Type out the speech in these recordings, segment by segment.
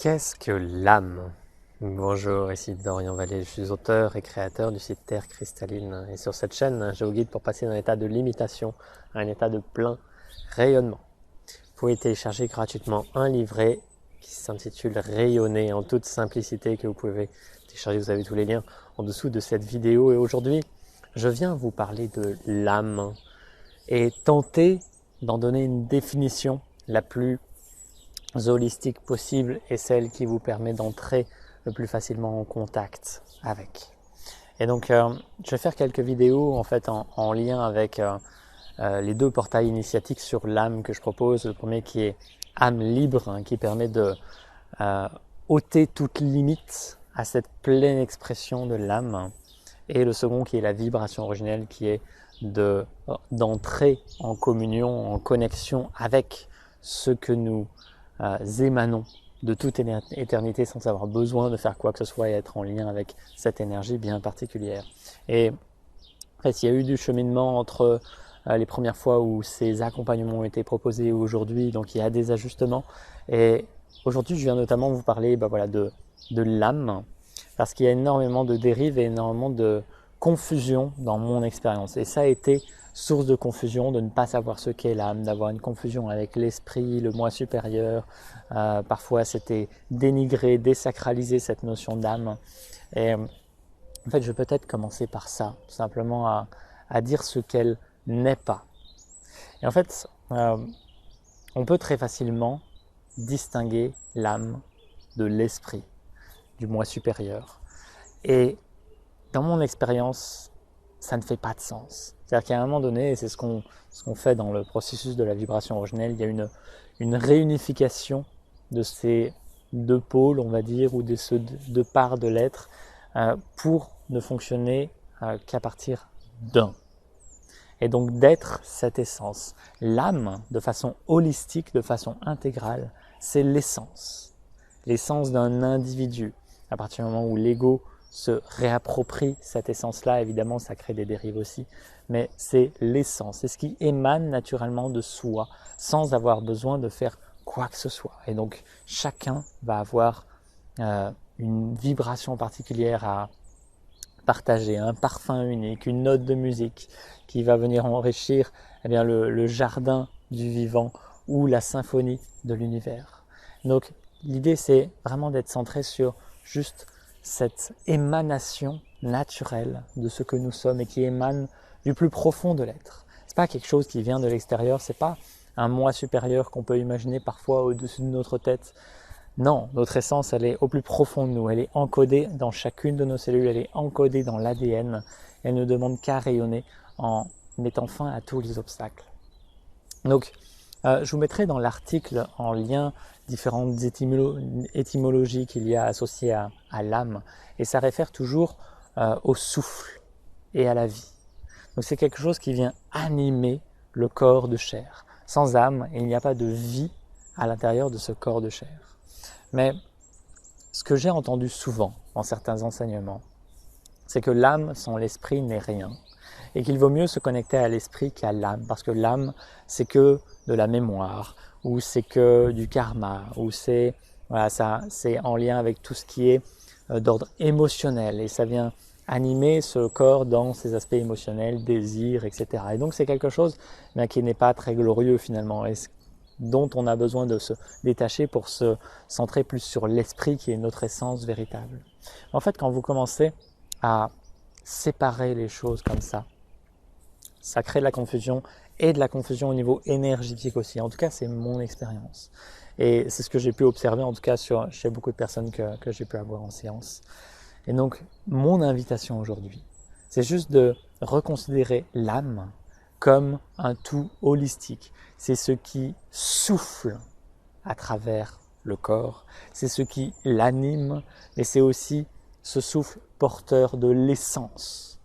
Qu'est-ce que l'âme? Bonjour, ici Dorian Vallée, je suis auteur et créateur du site Terre Cristalline. Et sur cette chaîne, je vous guide pour passer d'un état de limitation à un état de plein rayonnement. Vous pouvez télécharger gratuitement un livret qui s'intitule Rayonner en toute simplicité, que vous pouvez télécharger, vous avez tous les liens en dessous de cette vidéo. Et aujourd'hui, je viens vous parler de l'âme et tenter d'en donner une définition la plus holistique possible et celle qui vous permet d'entrer le plus facilement en contact avec. Et donc, je vais faire quelques vidéos en fait en lien avec les deux portails initiatiques sur l'âme que je propose. Le premier qui est âme libre, qui permet de ôter toute limite à cette pleine expression de l'âme. Et le second qui est la vibration originelle, qui est d'entrer en communion, en connexion avec ce que nous émanons de toute éternité sans avoir besoin de faire quoi que ce soit et être en lien avec cette énergie bien particulière. Et en fait, il y a eu du cheminement entre les premières fois où ces accompagnements ont été proposés et aujourd'hui, donc il y a des ajustements. Et aujourd'hui, je viens notamment vous parler de l'âme, parce qu'il y a énormément de dérives et énormément de confusion dans mon expérience. Et ça a été source de confusion, de ne pas savoir ce qu'est l'âme, d'avoir une confusion avec l'esprit, le moi supérieur. Parfois, c'était dénigrer, désacraliser cette notion d'âme. Et en fait, je vais peut-être commencer par ça, tout simplement à dire ce qu'elle n'est pas. Et en fait, on peut très facilement distinguer l'âme de l'esprit, du moi supérieur. Et dans mon expérience, ça ne fait pas de sens. C'est-à-dire qu'à un moment donné, et c'est ce qu'on fait dans le processus de la vibration originelle, il y a une réunification de ces deux pôles, on va dire, ou de ces deux parts de l'être, pour ne fonctionner qu'à partir d'un. Et donc d'être cette essence. L'âme, de façon holistique, de façon intégrale, c'est l'essence. L'essence d'un individu. À partir du moment où l'ego se réapproprie cette essence-là, évidemment, ça crée des dérives aussi, mais c'est l'essence, c'est ce qui émane naturellement de soi, sans avoir besoin de faire quoi que ce soit. Et donc, chacun va avoir une vibration particulière à partager, un parfum unique, une note de musique qui va venir enrichir le jardin du vivant ou la symphonie de l'univers. Donc, l'idée, c'est vraiment d'être centré sur juste cette émanation naturelle de ce que nous sommes et qui émane du plus profond de l'être. C'est pas quelque chose qui vient de l'extérieur, c'est pas un moi supérieur qu'on peut imaginer parfois au-dessus de notre tête. Non, notre essence, elle est au plus profond de nous, elle est encodée dans chacune de nos cellules, elle est encodée dans l'ADN, elle ne demande qu'à rayonner en mettant fin à tous les obstacles. Donc, je vous mettrai dans l'article en lien différentes étymologies qu'il y a associées à l'âme, et ça réfère toujours au souffle et à la vie. Donc c'est quelque chose qui vient animer le corps de chair. Sans âme, il n'y a pas de vie à l'intérieur de ce corps de chair. Mais ce que j'ai entendu souvent dans certains enseignements, c'est que l'âme sans l'esprit n'est rien, et qu'il vaut mieux se connecter à l'esprit qu'à l'âme, parce que l'âme, c'est que de la mémoire, ou c'est que du karma, ou c'est en lien avec tout ce qui est d'ordre émotionnel, et ça vient animer ce corps dans ses aspects émotionnels, désirs, etc. Et donc c'est quelque chose qui n'est pas très glorieux finalement, et dont on a besoin de se détacher pour se centrer plus sur l'esprit qui est notre essence véritable. En fait, quand vous commencez à séparer les choses comme ça crée de la confusion et de la confusion au niveau énergétique aussi. En tout cas, c'est mon expérience. Et c'est ce que j'ai pu observer, en tout cas, chez beaucoup de personnes que j'ai pu avoir en séance. Et donc, mon invitation aujourd'hui, c'est juste de reconsidérer l'âme comme un tout holistique. C'est ce qui souffle à travers le corps, c'est ce qui l'anime, mais c'est aussi ce souffle porteur de l'essence,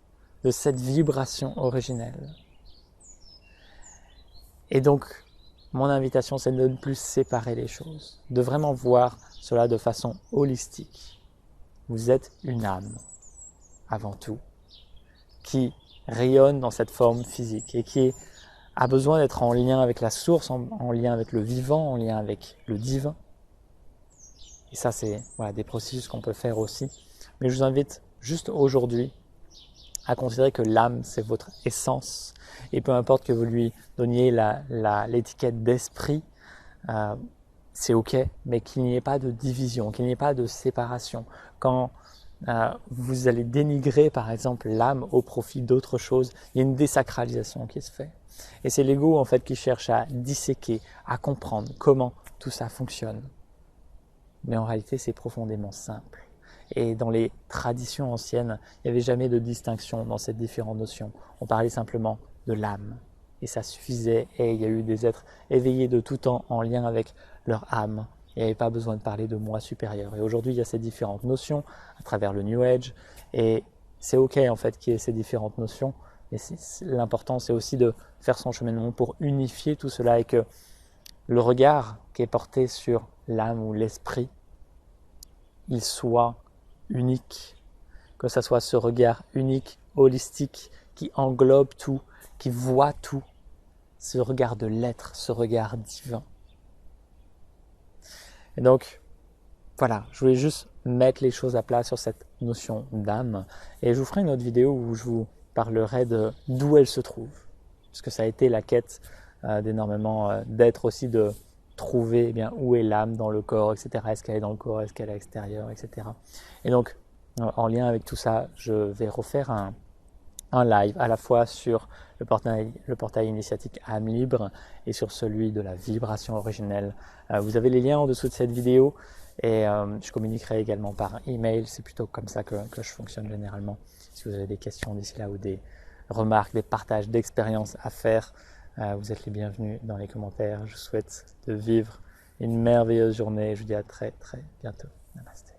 de cette vibration originelle. Et donc, mon invitation, c'est de ne plus séparer les choses, de vraiment voir cela de façon holistique. Vous êtes une âme, avant tout, qui rayonne dans cette forme physique et qui a besoin d'être en lien avec la source, en lien avec le vivant, en lien avec le divin. Et ça, c'est voilà, des processus qu'on peut faire aussi. Mais je vous invite juste aujourd'hui à considérer que l'âme, c'est votre essence. Et peu importe que vous lui donniez l'étiquette d'esprit, c'est OK, mais qu'il n'y ait pas de division, qu'il n'y ait pas de séparation. Quand vous allez dénigrer, par exemple, l'âme au profit d'autre chose, il y a une désacralisation qui se fait. Et c'est l'ego, en fait, qui cherche à disséquer, à comprendre comment tout ça fonctionne. Mais en réalité, c'est profondément simple. Et dans les traditions anciennes, il n'y avait jamais de distinction dans ces différentes notions. On parlait simplement de l'âme. Et ça suffisait. Et il y a eu des êtres éveillés de tout temps en lien avec leur âme. Il n'y avait pas besoin de parler de moi supérieur. Et aujourd'hui, il y a ces différentes notions à travers le New Age. Et c'est OK, en fait, qu'il y ait ces différentes notions. Mais l'important, c'est aussi de faire son cheminement pour unifier tout cela et que le regard qui est porté sur l'âme ou l'esprit, il soit unique, que ce soit ce regard unique, holistique, qui englobe tout, qui voit tout, ce regard de l'être, ce regard divin. Et donc, voilà, je voulais juste mettre les choses à plat sur cette notion d'âme, et je vous ferai une autre vidéo où je vous parlerai de d'où elle se trouve, parce que ça a été la quête d'énormément d'êtres aussi, de trouver où est l'âme dans le corps, etc. Est-ce qu'elle est dans le corps, est-ce qu'elle est à l'extérieur, etc. Et donc, en lien avec tout ça, je vais refaire un live à la fois sur le portail initiatique âme libre et sur celui de la vibration originelle. Vous avez les liens en dessous de cette vidéo et je communiquerai également par email. C'est plutôt comme ça que je fonctionne généralement. Si vous avez des questions d'ici là ou des remarques, des partages d'expériences à faire, vous êtes les bienvenus dans les commentaires. Je vous souhaite de vivre une merveilleuse journée. Je vous dis à très très bientôt. Namasté.